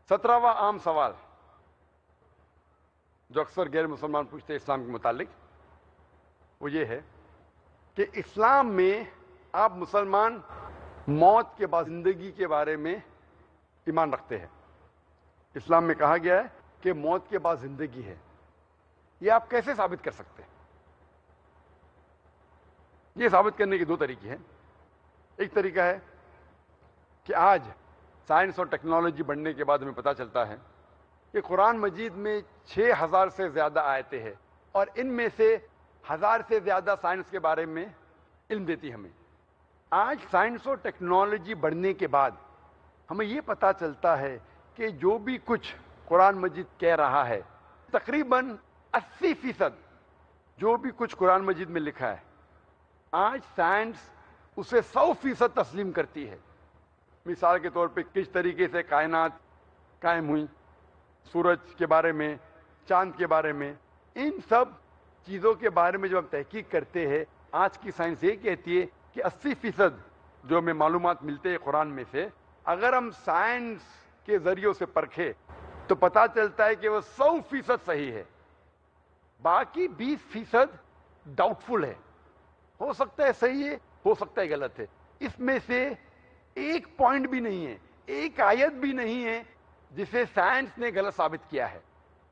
17واں عام سوال جو اکثر غیر مسلمان پوچھتے ہیں اسلام کے متعلق، وہ یہ ہے کہ اسلام میں آپ مسلمان موت کے بعد زندگی کے بارے میں ایمان رکھتے ہیں۔ اسلام میں کہا گیا ہے کہ موت کے بعد زندگی ہے، یہ آپ کیسے ثابت کر سکتے ہیں؟ یہ ثابت کرنے کے دو طریقے ہیں۔ ایک طریقہ ہے کہ آج سائنس اور ٹیکنالوجی بڑھنے کے بعد ہمیں پتہ چلتا ہے کہ قرآن مجید میں 6000 سے زیادہ آیتیں ہیں، اور ان میں سے 1000 سے زیادہ سائنس کے بارے میں علم دیتی ہمیں۔ آج سائنس اور ٹیکنالوجی بڑھنے کے بعد ہمیں یہ پتہ چلتا ہے کہ جو بھی کچھ قرآن مجید کہہ رہا ہے، تقریباً 80% جو بھی کچھ قرآن مجید میں لکھا ہے، آج سائنس اسے 100% تسلیم کرتی ہے۔ مثال کے طور پہ کس طریقے سے کائنات قائم ہوئی، سورج کے بارے میں، چاند کے بارے میں، ان سب چیزوں کے بارے میں جب ہم تحقیق کرتے ہیں، آج کی سائنس یہ کہتی ہے کہ 80% جو ہمیں معلومات ملتے ہیں قرآن میں سے، اگر ہم سائنس کے ذریعوں سے پرکھے تو پتہ چلتا ہے کہ وہ 100% صحیح ہے، باقی 20% ڈاؤٹ فل ہے، ہو سکتا ہے صحیح ہے، ہو سکتا ہے غلط ہے۔ اس میں سے ایک پوائنٹ بھی نہیں ہے، ایک آیت بھی نہیں ہے جسے سائنس نے غلط ثابت کیا ہے۔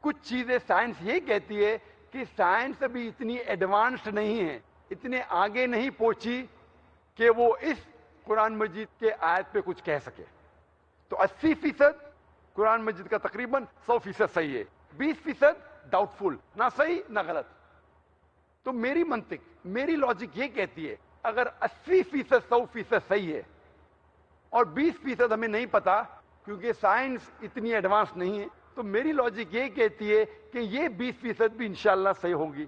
کچھ چیزیں سائنس یہ کہتی ہے کہ سائنس ابھی اتنی ایڈوانسڈ نہیں ہے، اتنے آگے نہیں پہنچی کہ وہ اس قرآن مجید کے آیت پہ کچھ کہہ سکے۔ تو 80% قرآن مجید کا تقریباً 100% صحیح ہے، 20% ڈاؤٹ فل، نہ صحیح نہ غلط۔ تو میری منطق، میری لاجک یہ کہتی ہے اگر 80% 100% صحیح ہے اور 20% ہمیں نہیں پتا کیونکہ سائنس اتنی ایڈوانس نہیں ہے، تو میری لاجک یہ کہتی ہے کہ یہ 20% بھی انشاءاللہ صحیح ہوگی۔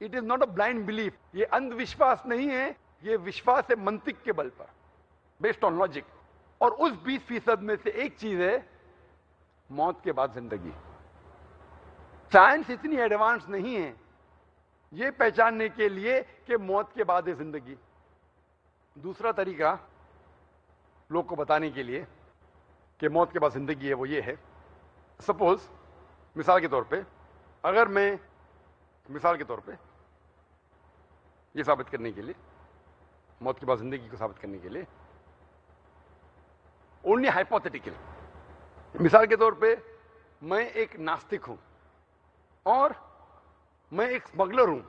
It is not a blind belief, یہ اندھ وشواس نہیں ہے، یہ وشواس ہے منطق کے بل پر، بیسڈ آن لاجک۔ اور اس 20% میں سے ایک چیز ہے موت کے بعد زندگی۔ سائنس اتنی ایڈوانس نہیں ہے یہ پہچاننے کے لیے کہ موت کے بعد ہے زندگی۔ دوسرا طریقہ لوگ کو بتانے کے لیے کہ موت کے بعد زندگی ہے وہ یہ ہے، سپوز مثال کے طور پہ، اگر میں مثال کے طور پہ یہ ثابت کرنے کے لیے، موت کے بعد زندگی کو ثابت کرنے کے لیے، اونلی ہائپوتھیٹیکل، مثال کے طور پہ میں ایک ناستک ہوں اور میں ایک اسمگلر ہوں،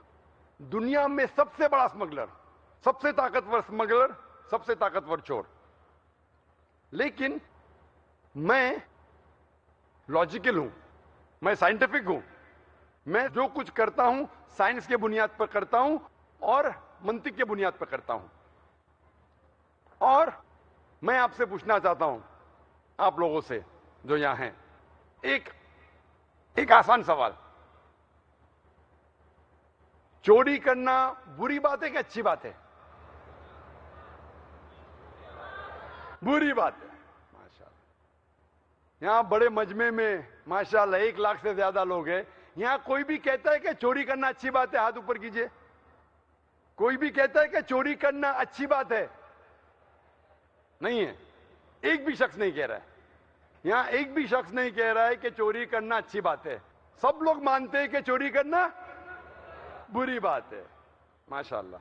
دنیا میں سب سے بڑا اسمگلر، سب سے طاقتور اسمگلر، سب سے طاقتور چور، لیکن میں لاجیکل ہوں، میں سائنٹیفک ہوں، میں جو کچھ کرتا ہوں سائنس کے بنیاد پر کرتا ہوں اور منطق کے بنیاد پر کرتا ہوں۔ اور میں آپ سے پوچھنا چاہتا ہوں، آپ لوگوں سے جو یہاں ہیں، ایک آسان سوال، چوری کرنا بری بات ہے کہ اچھی بات ہے؟ بری بات ہے۔ ماشاءاللہ، یہاں بڑے مجمع میں ماشاءاللہ 1 لاکھ سے زیادہ لوگ ہیں، یہاں کوئی بھی کہتا ہے کہ چوری کرنا اچھی بات ہے؟ ہاتھ اوپر کیجئے۔ کوئی بھی کہتا ہے کہ چوری کرنا اچھی بات ہے؟ نہیں ہے، ایک بھی شخص نہیں کہہ رہا ہے، یہاں ایک بھی شخص نہیں کہہ رہا ہے کہ چوری کرنا اچھی بات ہے۔ سب لوگ مانتے ہیں کہ چوری کرنا بری بات ہے۔ ماشاءاللہ۔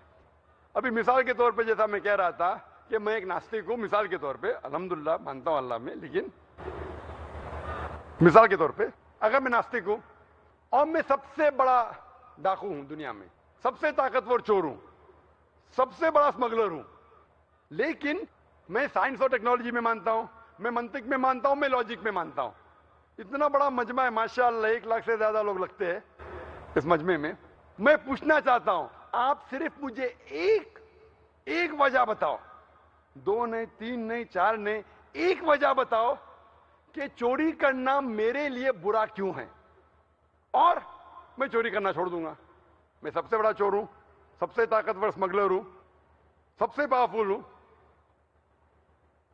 ابھی مثال کے طور پہ جیسا میں کہہ رہا تھا کہ میں ایک ناستک ہوں، مثال کے طور پہ، الحمدللہ مانتا ہوں اللہ میں، لیکن مثال کے طور پہ اگر میں ناستک ہوں اور میں سب سے بڑا ڈاکو ہوں دنیا میں، سب سے طاقتور چور ہوں، سب سے بڑا اسمگلر ہوں، لیکن میں سائنس اور ٹیکنالوجی میں مانتا ہوں، میں منطق میں مانتا ہوں، میں لاجک میں مانتا ہوں، اتنا بڑا مجمع ہے ماشاءاللہ، 1 لاکھ سے زیادہ لوگ لگتے ہیں اس مجمع میں، میں پوچھنا چاہتا ہوں آپ صرف مجھے ایک وجہ بتاؤ، 2 نہیں، 3 نہیں، 4 نہیں، ایک وجہ بتاؤ کہ چوری کرنا میرے لیے برا کیوں ہے، اور میں چوری کرنا چھوڑ دوں گا۔ میں سب سے بڑا چور ہوں، سب سے طاقتور اسمگلر ہوں، سب سے پاورفل ہوں،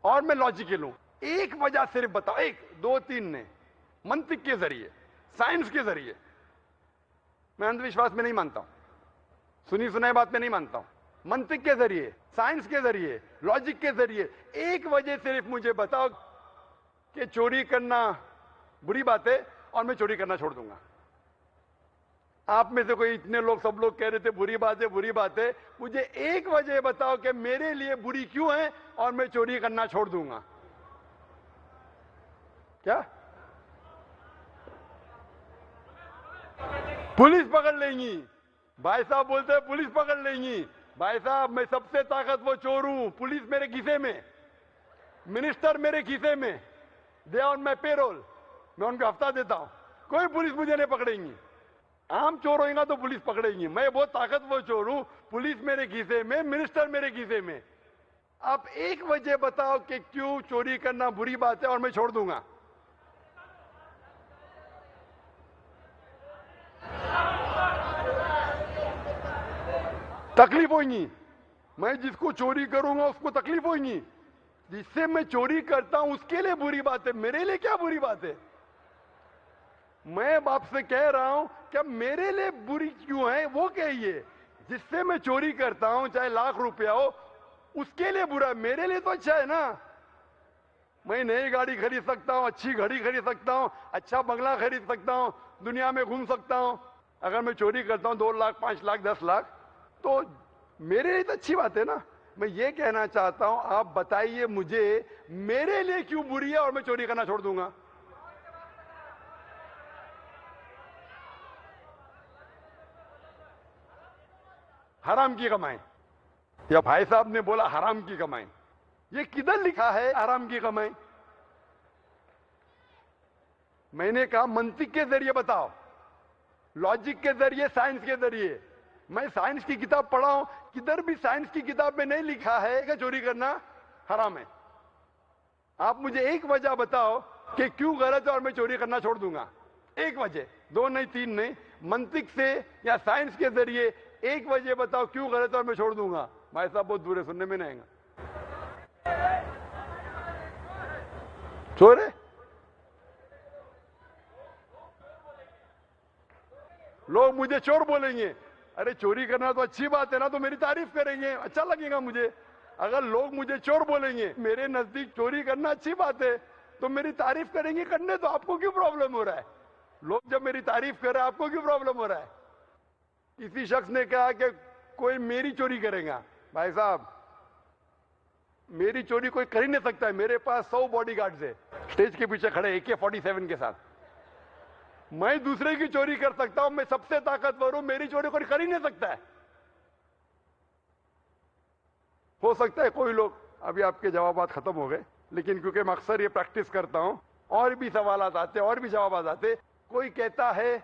اور میں لاجیکل ہوں۔ ایک وجہ صرف بتاؤ، 1 2 3 نے، منطق کے ذریعے، سائنس کے ذریعے۔ میں اندھ وشواس میں نہیں مانتا ہوں، سنی سنائی بات میں نہیں مانتا ہوں، منطق کے ذریعے، سائنس کے ذریعے، لاجک کے ذریعے ایک وجہ صرف مجھے بتاؤ کہ چوری کرنا بری بات ہے اور میں چوری کرنا چھوڑ دوں گا. آپ میں سے کوئی اتنے لوگ سب لوگ کہہ رہے تھے بری بات ہے بری بات ہے. مجھے ایک وجہ بتاؤ کہ میرے لیے بری کیوں ہے اور میں چوری کرنا چھوڑ دوں گا. کیا پولیس پکڑ لیں گی؟ بھائی صاحب بولتے ہیں پولیس پکڑ لیں گی. بھائی صاحب میں سب سے طاقتور چور ہوں. پولیس میرے کھیسے میں, منسٹر میرے کھیسے میں, دے آن مائی پے رول. میں ان کو ہفتہ دیتا ہوں, کوئی پولیس مجھے نہیں پکڑیں گی. عام چور ہوئے گا تو پولیس پکڑے گی. میں بہت طاقتور چور ہوں, پولیس میرے کھیسے میں, منسٹر میرے کھیسے میں. آپ ایک وجہ بتاؤ کہ کیوں چوری کرنا بری بات ہے اور میں چھوڑ دوں گا. تکلیف ہوئیں گی. میں جس کو چوری کروں گا اس کو تکلیف ہوئیں گی. جس سے میں چوری کرتا ہوں اس کے لیے بری بات ہے, میرے لیے کیا بری بات ہے؟ میں آپ سے کہہ رہا ہوں کہ میرے لیے بری کیوں ہے وہ کہیے. جس سے میں چوری کرتا ہوں چاہے لاکھ روپیہ ہو اس کے لیے برا ہے, میرے لیے تو اچھا ہے نا. میں نئی گاڑی خرید سکتا ہوں, اچھی گھڑی خرید سکتا ہوں, اچھا بنگلہ خرید سکتا ہوں, دنیا میں گھوم سکتا ہوں. اگر میں چوری کرتا ہوں 2 لاکھ 5 لاکھ 10 لاکھ تو میرے لیے تو اچھی بات ہے نا. میں یہ کہنا چاہتا ہوں آپ بتائیے مجھے میرے لیے کیوں بری ہے اور میں چوری کرنا چھوڑ دوں گا. حرام کی کمائیں, یا بھائی صاحب نے بولا حرام کی کمائیں, یہ کدھر لکھا ہے حرام کی کمائیں؟ میں نے کہا منطق کے ذریعے بتاؤ, لاجک کے ذریعے, سائنس کے ذریعے. میں سائنس کی کتاب پڑھا ہوں, کدھر بھی سائنس کی کتاب میں نہیں لکھا ہے کہ چوری کرنا حرام ہے. آپ مجھے ایک وجہ بتاؤ کہ کیوں غلط ہے اور میں چوری کرنا چھوڑ دوں گا. ایک وجہ, 2 نہیں 3 نہیں, منطق سے یا سائنس کے ذریعے ایک وجہ بتاؤ کیوں غلط ہے اور میں چھوڑ دوں گا. بھائی صاحب بہت دور ہے, سننے میں نہیں آئے گا. چور ہے, لوگ مجھے چور بولیں گے. ارے چوری کرنا تو اچھی بات ہے نا, تو میری تعریف کریں گے, اچھا لگے گا مجھے. اگر لوگ مجھے چور بولیں گے, میرے نزدیک چوری کرنا اچھی بات ہے, تو میری تعریف کریں گے. کرنے تو آپ کو کیوں پرابلم ہو رہا ہے؟ لوگ جب میری تعریف کر رہے ہیں آپ کو کیوں پرابلم ہو رہا ہے؟ کسی شخص نے کہا کہ کوئی میری چوری کرے گا. بھائی صاحب میری چوری کوئی کر ہی نہیں سکتا ہے. میرے پاس 100 باڈی گارڈز ہے, اسٹیج کے پیچھے کھڑے AK-47 کے ساتھ. میں دوسرے کی چوری کر سکتا ہوں, میں سب سے طاقتور ہوں, میری چوری کوئی کر ہی نہیں سکتا ہے. ہو سکتا ہے کوئی لوگ, ابھی آپ کے جوابات ختم ہو گئے, لیکن کیونکہ میں اکثر یہ پریکٹس کرتا ہوں اور بھی سوالات آتے اور بھی جوابات آتے. کوئی کہتا ہے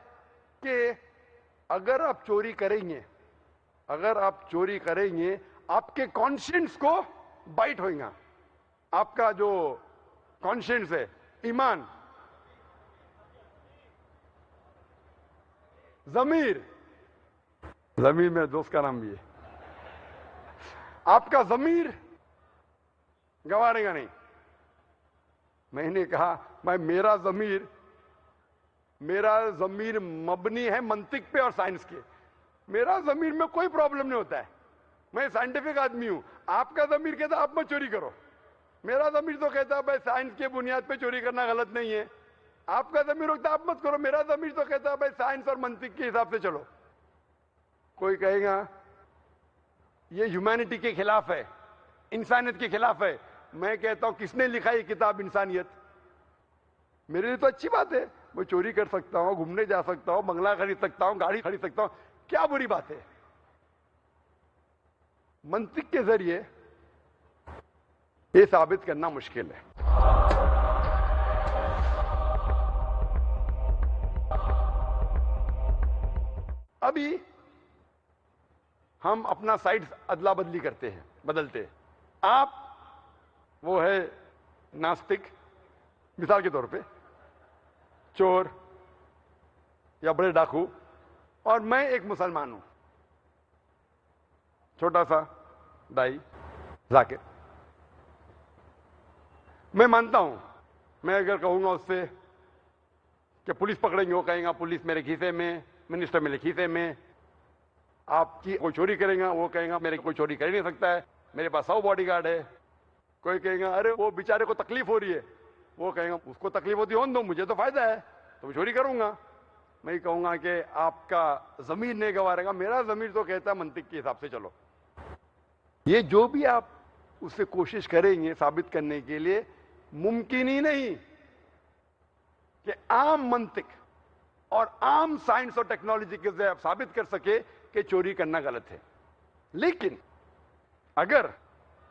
کہ اگر آپ چوری کریں گے, اگر آپ چوری کریں گے آپ کے کانشینس کو بائٹ ہوئے گا. آپ کا جو کانشینس ہے, ایمان, ضمیر, ضمیر میرے دوست کا نام بھی ہے, آپ کا ضمیر گوارے گا نہیں. میں نے کہا میرا ضمیر مبنی ہے منطق پہ اور سائنس کے. میرا ضمیر میں کوئی پرابلم نہیں ہوتا ہے, میں سائنٹیفک آدمی ہوں. آپ کا ضمیر کہتا ہے آپ مت چوری کرو, میرا ضمیر تو کہتا ہے بھائی سائنس کے بنیاد پہ چوری کرنا غلط نہیں ہے. آپ کا ضمیر ہوتا ہے آپ مت کرو, میرا ضمیر تو کہتا ہے بھائی سائنس اور منطق کے حساب سے چلو. کوئی کہے گا یہ ہیومینٹی کے خلاف ہے, انسانیت کے خلاف ہے. میں کہتا ہوں کس نے لکھا یہ کتاب انسانیت؟ میرے لیے تو اچھی بات ہے, میں چوری کر سکتا ہوں, گھومنے جا سکتا ہوں, بنگلہ خرید سکتا ہوں, گاڑی خرید سکتا ہوں, کیا بری بات ہے؟ منطق کے ذریعے یہ ثابت کرنا مشکل ہے. ابھی ہم اپنا سائڈ ادلا بدلی کرتے ہیں, بدلتے ہیں. آپ وہ ہے ناستک, مثال کے طور پہ چور یا بڑے ڈاکو, اور میں ایک مسلمان ہوں, چھوٹا سا دائی ذاکر. میں مانتا ہوں, میں اگر کہوں گا اس سے کہ پولیس پکڑیں گے, وہ کہیں گا پولیس میرے کھیسے میں, منسٹر میرے کھیسے میں. آپ کی کوئی چوری کریں گا, وہ کہیں گا میرے کوئی چوری کر ہی نہیں سکتا ہے, میرے پاس 100 باڈی گارڈ ہے. کوئی کہیں گا ارے وہ بیچارے کو تکلیف ہو رہی ہے, وہ کہیں گا اس کو تکلیف ہوتی ہے ہونے دو، مجھے تو فائدہ ہے تو میں چوری کروں گا. میں کہوں گا کہ آپ کا ضمیر نہیں گوارے گا، میرا ضمیر تو کہتا ہے منطق کے حساب سے چلو. یہ جو بھی آپ اس سے کوشش کریں گے ثابت کرنے کے لیے، ممکن ہی نہیں کہ عام منطق اور عام سائنس اور ٹیکنالوجی کے ذریعے آپ ثابت کر سکے کہ چوری کرنا غلط ہے. لیکن اگر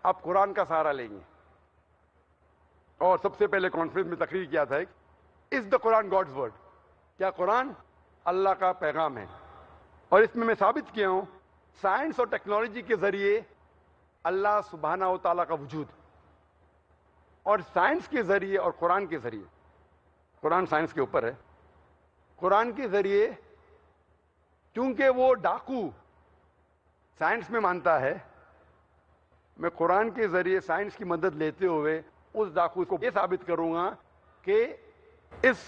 آپ قرآن کا سہارا لیں گے، اور سب سے پہلے کانفرنس میں تقریر کیا تھا از دا قرآن گاڈز ورڈ، کیا قرآن اللہ کا پیغام ہے؟ اور اس میں ثابت کیا ہوں سائنس اور ٹیکنالوجی کے ذریعے اللہ سبحانہ و تعالیٰ کا وجود، اور سائنس کے ذریعے اور قرآن کے ذریعے، قرآن سائنس کے اوپر ہے، قرآن کے ذریعے چونکہ وہ ڈاکو سائنس میں مانتا ہے، میں قرآن کے ذریعے سائنس کی مدد لیتے ہوئے اس ڈاکو کو یہ ثابت کروں گا کہ اس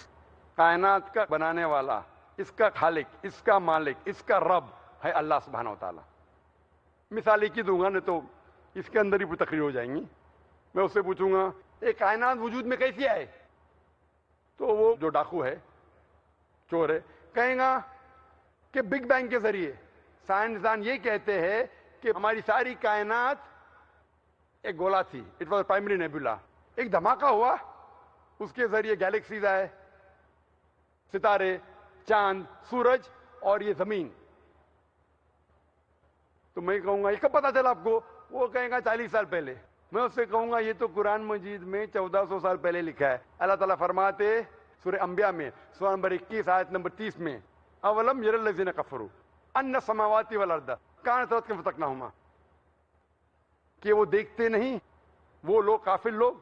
کائنات کا بنانے والا، اس کا خالق، اس کا مالک، اس کا رب ہے اللہ سبحانہ و تعالیٰ. مثال ایک ہی دوں گا، نہیں تو اس کے اندر ہی پوری تقریر ہو جائیں گی. میں اس سے پوچھوں گا یہ کائنات وجود میں کیسی آئے؟ تو وہ جو ڈاکو ہے، چور ہے، کہیں گا کہ بگ بینگ کے ذریعے. سائنسدان یہ کہتے ہیں کہ ہماری ساری کائنات ایک گولا تھی، اٹ واز پرائمری نیبولا، ایک دھماکہ ہوا، اس کے ذریعے گیلیکسیز آئے، ستارے، چاند، سورج اور یہ زمین. تو میں کہوں گا یہ کب پتا چلا آپ کو؟ وہ کہیں گا 40 سال پہلے. میں اس سے کہوں گا یہ تو قرآن مجید میں 1400 سال پہلے لکھا ہے. اللہ تعالیٰ فرماتے سورہ انبیاء میں سورہ نمبر 21 آیت نمبر 30 میں، اولم یر الذین کفروا ان السماوات والارض کانتا رتقا ففتقناہما، کہ وہ دیکھتے نہیں وہ لوگ کافر لوگ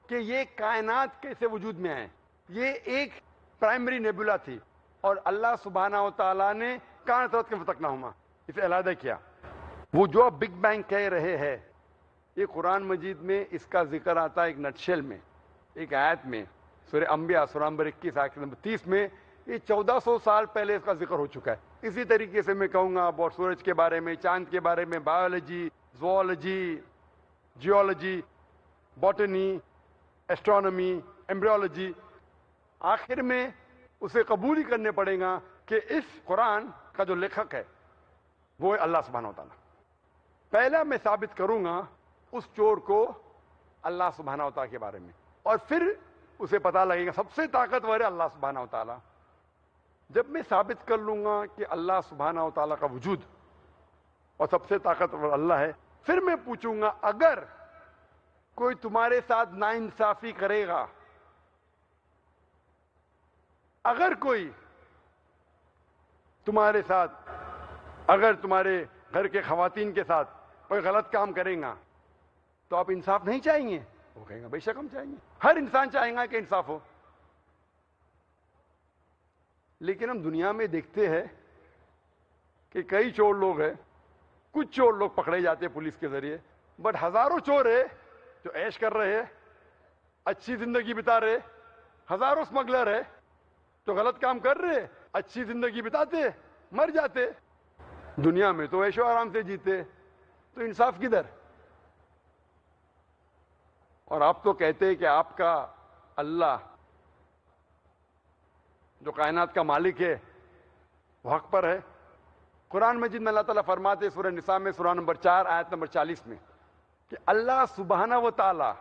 کہ یہ کائنات کیسے وجود میں آئے. یہ ایک پرائمری نیبولا تھی اور اللہ سبحانہ و تعالیٰ نے کانتا رتقا ففتقناہما اسے علیحدہ کیا. وہ جو آپ بگ بینگ کہہ رہے ہیں، یہ قرآن مجید میں اس کا ذکر آتا ہے ایک نٹشل میں، ایک آیت میں، سورہ انبیاء سورہ نمبر 21 آیت نمبر 30 میں. یہ 1400 سال پہلے اس کا ذکر ہو چکا ہے. اسی طریقے سے میں کہوں گا اور سورج کے بارے میں، چاند کے بارے میں، biology, zoology, geology, botany, astronomy, embryology, آخر میں اسے قبول ہی کرنے پڑے گا کہ اس قرآن کا جو لکھک ہے وہ ہے اللہ سبحانہ و تعالیٰ. پہلا میں ثابت کروں گا اس چور کو اللہ سبحانہ و تعالیٰ کے بارے میں، اور پھر اسے پتہ لگے گا سب سے طاقتور ہے اللہ سبحانہ و تعالیٰ. جب میں ثابت کر لوں گا کہ اللہ سبحانہ و تعالیٰ کا وجود اور سب سے طاقتور اللہ ہے، پھر میں پوچھوں گا اگر کوئی تمہارے ساتھ ناانصافی کرے گا، اگر کوئی تمہارے ساتھ، اگر تمہارے گھر کے خواتین کے ساتھ کوئی غلط کام کرے گا تو آپ انصاف نہیں چاہیں گے؟ وہ کہیں گا بے شک ہم چاہیں گے، ہر انسان چاہیں گا کہ انصاف ہو. لیکن ہم دنیا میں دیکھتے ہیں کہ کئی چور لوگ ہیں، کچھ چور لوگ پکڑے جاتے ہیں پولیس کے ذریعے، بٹ ہزاروں چور ہیں جو عیش کر رہے ہیں، اچھی زندگی بتا رہے. ہزاروں اسمگلر ہے جو غلط کام کر رہے، اچھی زندگی بتاتے، مر جاتے. دنیا میں تو عیش و آرام سے جیتے، تو انصاف کدھر؟ اور آپ تو کہتے ہیں کہ آپ کا اللہ جو کائنات کا مالک ہے وہ حق پر ہے. قرآن مجید میں اللہ تعالیٰ فرماتے سورہ نساء میں سورہ نمبر 4 آیت نمبر 40 میں کہ اللہ سبحانہ و تعالیٰ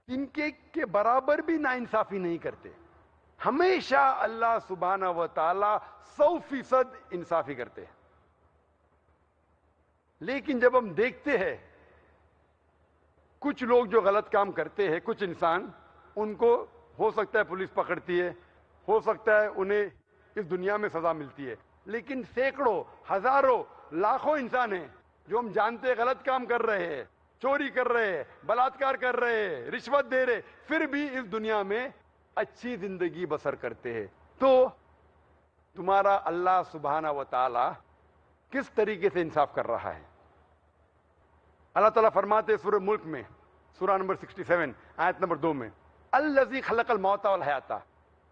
ان کے برابر بھی ناانصافی نہیں کرتے. ہمیشہ اللہ سبحانہ و تعالیٰ 100% انصافی کرتے ہیں. لیکن جب ہم دیکھتے ہیں کچھ لوگ جو غلط کام کرتے ہیں، کچھ انسان، ان کو ہو سکتا ہے پولیس پکڑتی ہے، ہو سکتا ہے انہیں اس دنیا میں سزا ملتی ہے، لیکن سینکڑوں، ہزاروں، لاکھوں انسان ہیں جو ہم جانتے ہیں غلط کام کر رہے ہیں، چوری کر رہے ہیں، بلاತ್ಕಾರ کر رہے ہیں، رشوت دے رہے، پھر بھی اس دنیا میں اچھی زندگی بسر کرتے ہیں. تو تمہارا اللہ سبحانہ و تعالی کس طریقے سے انصاف کر رہا ہے؟ اللہ تعالیٰ فرماتے سورہ ملک میں سورہ نمبر 67 آیت نمبر 2 میں، الذی خلق الموت والحیات،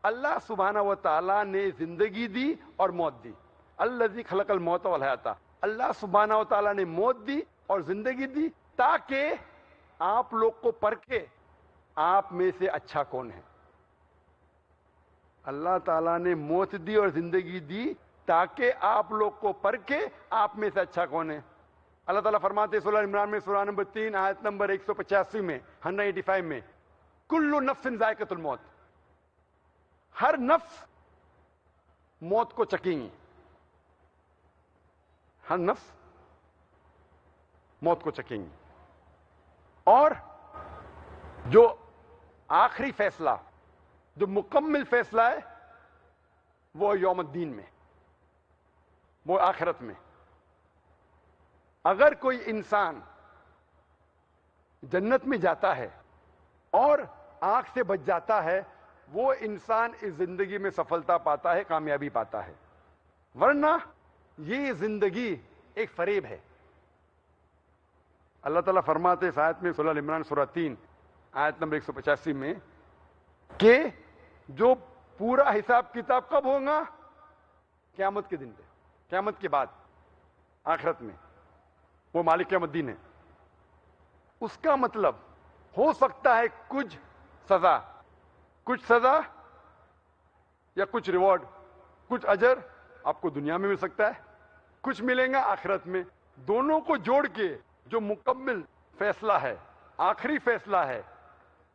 اللہ سبحانہ و تعالیٰ نے زندگی دی اور موت دی. الذی خلق الموت والحیات، اللہ سبحانہ و تعالیٰ نے موت دی اور زندگی دی تاکہ آپ لوگ کو پرکھے آپ میں سے اچھا کون ہے. اللہ تعالیٰ نے موت دی اور زندگی دی تاکہ آپ لوگ کو پرکھے آپ میں سے اچھا کون ہے. اللہ تعالیٰ فرماتے ہیں سورہ عمران میں سورہ نمبر 3 آیت نمبر 185 میں 185 میں کل نفس ذائقۃ الموت، ہر نفس موت کو چکیں گی، ہر نفس موت کو چکیں گی. اور جو آخری فیصلہ، جو مکمل فیصلہ ہے وہ یوم الدین میں، وہ آخرت میں. اگر کوئی انسان جنت میں جاتا ہے اور آنکھ سے بچ جاتا ہے، وہ انسان اس زندگی میں سفلتا پاتا ہے، کامیابی پاتا ہے. ورنہ یہ زندگی ایک فریب ہے. اللہ تعالیٰ فرماتے ہیں اس آیت میں سورہ عمران سورہ 3 آیت نمبر 185 میں کہ جو پورا حساب کتاب کب ہوگا؟ قیامت کے دن پہ، قیامت کے بعد، آخرت میں. وہ مالک یوم الدین ہے. اس کا مطلب ہو سکتا ہے کچھ سزا یا کچھ ریوارڈ، کچھ اجر آپ کو دنیا میں مل سکتا ہے، کچھ ملیں گا آخرت میں. دونوں کو جوڑ کے جو مکمل فیصلہ ہے، آخری فیصلہ ہے،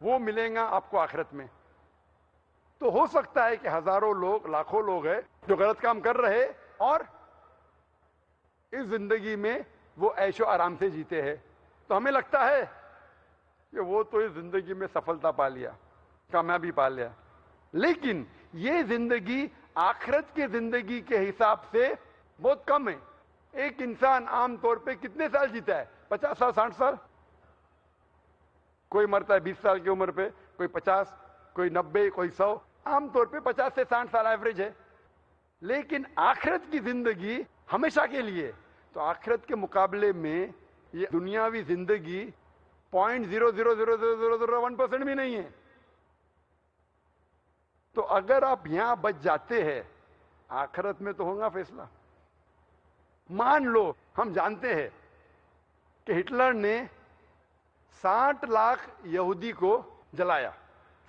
وہ ملیں گا آپ کو آخرت میں. تو ہو سکتا ہے کہ ہزاروں لوگ، لاکھوں لوگ ہیں جو غلط کام کر رہے اور اس زندگی میں وہ عیش و آرام سے جیتے ہیں. تو ہمیں لگتا ہے کہ وہ تو اس زندگی میں سفلتا پا لیا، کامیابی پا لیا. لیکن یہ زندگی آخرت کی زندگی کے حساب سے بہت کم ہے. ایک انسان عام طور پہ کتنے سال جیتا ہے؟ 50 سال، 60 سال. کوئی مرتا ہے 20 سال کی عمر پہ، کوئی 50، کوئی 90، کوئی 100. عام طور پہ 50 سے 60 سال ایوریج ہے. لیکن آخرت کی زندگی ہمیشہ کے لیے. تو آخرت کے مقابلے میں یہ دنیاوی زندگی 0.0000001% بھی نہیں ہے. تو اگر آپ یہاں بچ جاتے ہیں، آخرت میں تو ہوگا فیصلہ. مان لو ہم جانتے ہیں کہ ہٹلر نے 60 لاکھ یہودی کو جلایا،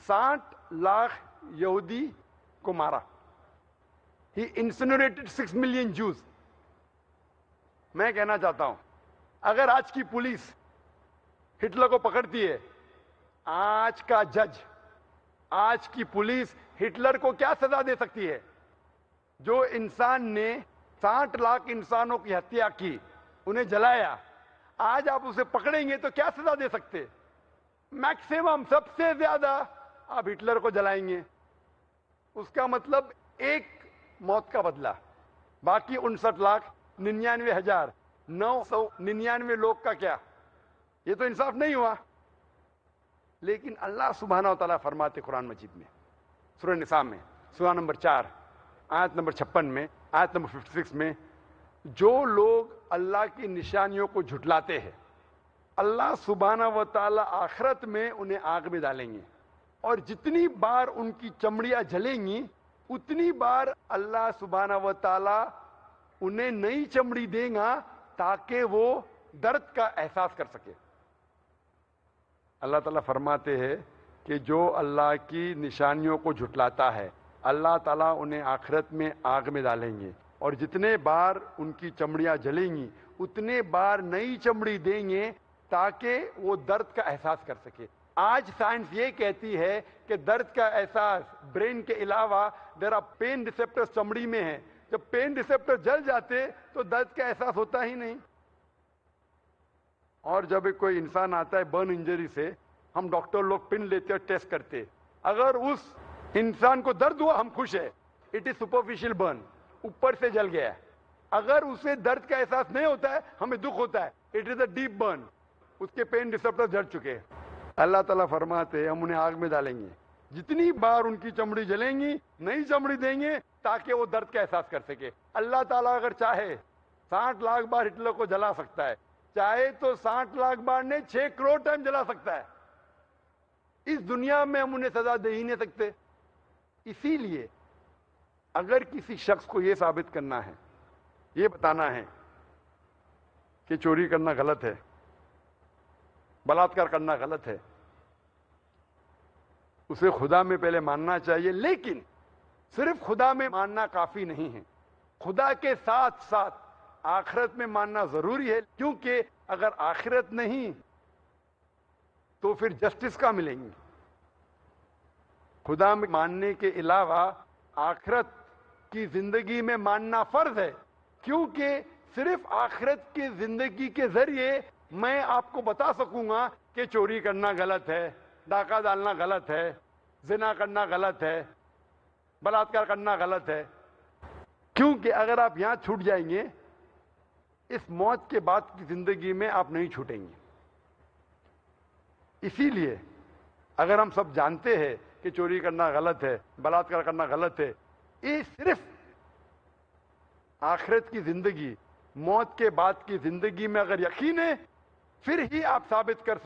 60 لاکھ یہودی کو مارا. He incinerated 6 million Jews. میں کہنا چاہتا ہوں اگر آج کی پولیس ہٹلر کو پکڑتی ہے، آج کا جج، آج کی پولیس ہٹلر کو کیا سزا دے سکتی ہے؟ جو انسان نے 60 لاکھ انسانوں کی ہتیا کی، انہیں جلایا، آج آپ اسے پکڑیں گے تو کیا سزا دے سکتے؟ میکسیمم، سب سے زیادہ آپ ہٹلر کو جلائیں گے. اس کا مطلب ایک موت کا بدلہ، باقی 59,99,999 لوگ کا کیا؟ یہ تو انصاف نہیں ہوا. لیکن اللہ سبحانہ و تعالیٰ فرماتے قرآن مجید میں سورہ نساء میں سورہ نمبر 4 آیت نمبر 56 میں، آیت نمبر 56 میں، جو لوگ اللہ کی نشانیوں کو جھٹلاتے ہیں، اللہ سبحانہ و تعالیٰ آخرت میں انہیں آگ میں ڈالیں گے. اور جتنی بار ان کی چمڑیاں جلیں گی، اتنی بار اللہ سبحانہ و تعالیٰ انہیں نئی چمڑی دے گا تاکہ وہ درد کا احساس کر سکے. اللہ تعالیٰ فرماتے ہیں کہ جو اللہ کی نشانیوں کو جھٹلاتا ہے، اللہ تعالیٰ انہیں آخرت میں آگ میں ڈالیں گے، اور جتنے بار ان کی چمڑیاں جلیں گی اتنے بار نئی چمڑی دیں گے تاکہ وہ درد کا احساس کر سکے. آج سائنس یہ کہتی ہے کہ درد کا احساس برین کے علاوہ دیر آر پین ریسپٹر چمڑی میں ہے. جب پین ریسپٹر جل جاتے تو درد کا احساس ہوتا ہی نہیں. اور جب کوئی انسان آتا ہے برن انجری سے، ہم ڈاکٹر لوگ پن لیتے اور ٹیسٹ کرتے، اگر اس انسان کو درد ہوا ہم خوش ہے، اٹ از سپرفیشل برن، اوپر سے جل گیا ہے. اگر اسے درد کا احساس نہیں ہوتا ہے ہمیں دکھ ہوتا ہے، it is a deep burn, اس کے پین ریسپٹر جل چکے ہیں. اللہ تعالیٰ فرماتے ہیں ہم انہیں آگ میں ڈالیں گے، جتنی بار ان کی چمڑی جلیں گی نئی چمڑی دیں گے تاکہ وہ درد کا احساس کر سکے. اللہ تعالیٰ اگر چاہے 60 لاکھ بار ہٹلر کو جلا سکتا ہے، چاہے تو 60 لاکھ بار نے 6 کروڑ ٹائم جلا سکتا ہے. اس دنیا میں ہم انہیں سزا دے ہی نہیں سکتے. اسی لیے اگر کسی شخص کو یہ ثابت کرنا ہے، یہ بتانا ہے کہ چوری کرنا غلط ہے، بلاತ್ಕಾರ کرنا غلط ہے، اسے خدا میں پہلے ماننا چاہیے. لیکن صرف خدا میں ماننا کافی نہیں ہے، خدا کے ساتھ ساتھ آخرت میں ماننا ضروری ہے، کیونکہ اگر آخرت نہیں تو پھر جسٹس کہاں ملیں گی؟ خدا میں ماننے کے علاوہ آخرت کی زندگی میں ماننا فرض ہے، کیونکہ صرف آخرت کی زندگی کے ذریعے میں آپ کو بتا سکوں گا کہ چوری کرنا غلط ہے، ڈاکہ ڈالنا غلط ہے، زنا کرنا غلط ہے، بلاತ್کار کرنا غلط ہے. کیونکہ اگر آپ یہاں چھوٹ جائیں گے، اس موت کے بعد کی زندگی میں آپ نہیں چھوٹیں گے. اسی لیے اگر ہم سب جانتے ہیں کہ چوری کرنا غلط ہے، بلاತ್کار کرنا غلط ہے، یہ صرف آخرت کی زندگی، موت کے بعد کی زندگی میں اگر یقین ہے، پھر ہی آپ ثابت کر سکتے